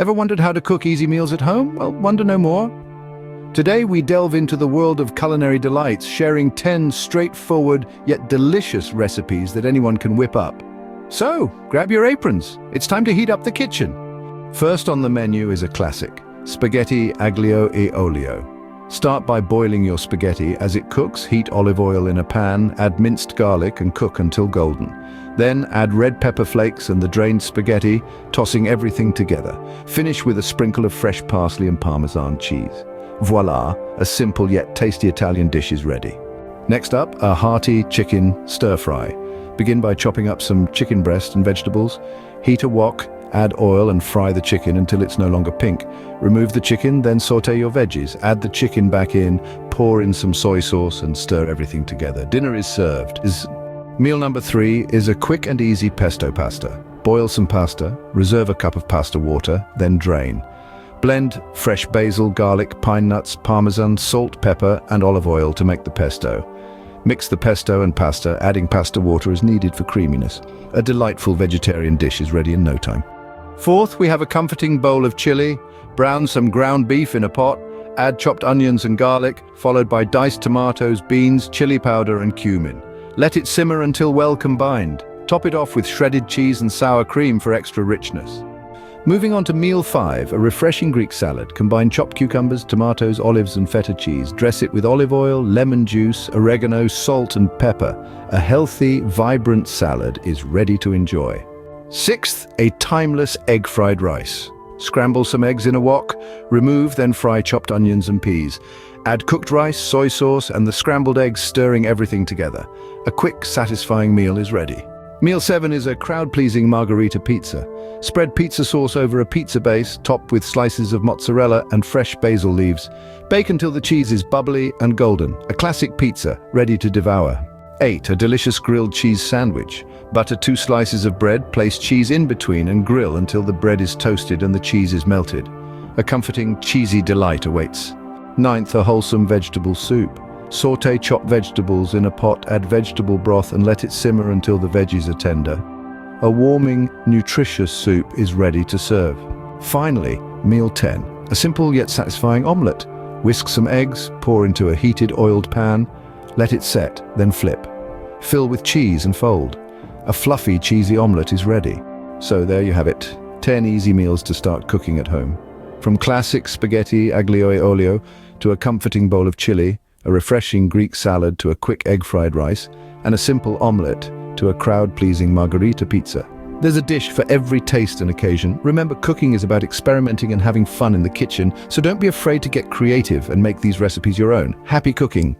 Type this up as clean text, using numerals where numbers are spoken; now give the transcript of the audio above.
Ever wondered how to cook easy meals at home? Well, wonder no more. Today we delve into the world of culinary delights, sharing 10 straightforward yet delicious recipes that anyone can whip up. So, grab your aprons. It's time to heat up the kitchen. First on the menu is a classic, spaghetti aglio e olio. Start by boiling your spaghetti. As it cooks, heat olive oil in a pan, add minced garlic and cook until golden. Then add red pepper flakes and the drained spaghetti, tossing everything together. Finish with a sprinkle of fresh parsley and Parmesan cheese. Voila, a simple yet tasty Italian dish is ready. Next up, a hearty chicken stir-fry. Begin by chopping up some chicken breast and vegetables. Heat a wok, add oil and fry the chicken until it's no longer pink. Remove the chicken, then saute your veggies. Add the chicken back in, pour in some soy sauce and stir everything together. Dinner is served. Meal number 3 is a quick and easy pesto pasta. Boil some pasta, reserve a cup of pasta water, then drain. Blend fresh basil, garlic, pine nuts, parmesan, salt, pepper, and olive oil to make the pesto. Mix the pesto and pasta, adding pasta water as needed for creaminess. A delightful vegetarian dish is ready in no time. Fourth, we have a comforting bowl of chili. Brown some ground beef in a pot. Add chopped onions and garlic, followed by diced tomatoes, beans, chili powder, and cumin. Let it simmer until well combined. Top it off with shredded cheese and sour cream for extra richness. Moving on to meal 5, a refreshing Greek salad. Combine chopped cucumbers, tomatoes, olives, and feta cheese. Dress it with olive oil, lemon juice, oregano, salt, and pepper. A healthy, vibrant salad is ready to enjoy. Sixth, a timeless egg fried rice. Scramble some eggs in a wok. Remove, then fry chopped onions and peas. Add cooked rice, soy sauce, and the scrambled eggs, stirring everything together. A quick, satisfying meal is ready. Meal 7 is a crowd-pleasing margherita pizza. Spread pizza sauce over a pizza base, topped with slices of mozzarella and fresh basil leaves. Bake until the cheese is bubbly and golden. A classic pizza, ready to devour. 8, a delicious grilled cheese sandwich. Butter 2 slices of bread, place cheese in between and grill until the bread is toasted and the cheese is melted. A comforting, cheesy delight awaits. 9th, a wholesome vegetable soup. Sauté chopped vegetables in a pot, add vegetable broth and let it simmer until the veggies are tender. A warming, nutritious soup is ready to serve. Finally, meal 10, a simple yet satisfying omelette. Whisk some eggs, pour into a heated oiled pan, let it set, then flip. Fill with cheese and fold. A fluffy, cheesy omelette is ready. So there you have it, 10 easy meals to start cooking at home. From classic spaghetti aglio e olio to a comforting bowl of chili, a refreshing Greek salad to a quick egg fried rice, and a simple omelette to a crowd-pleasing margherita pizza. There's a dish for every taste and occasion. Remember, cooking is about experimenting and having fun in the kitchen, so don't be afraid to get creative and make these recipes your own. Happy cooking!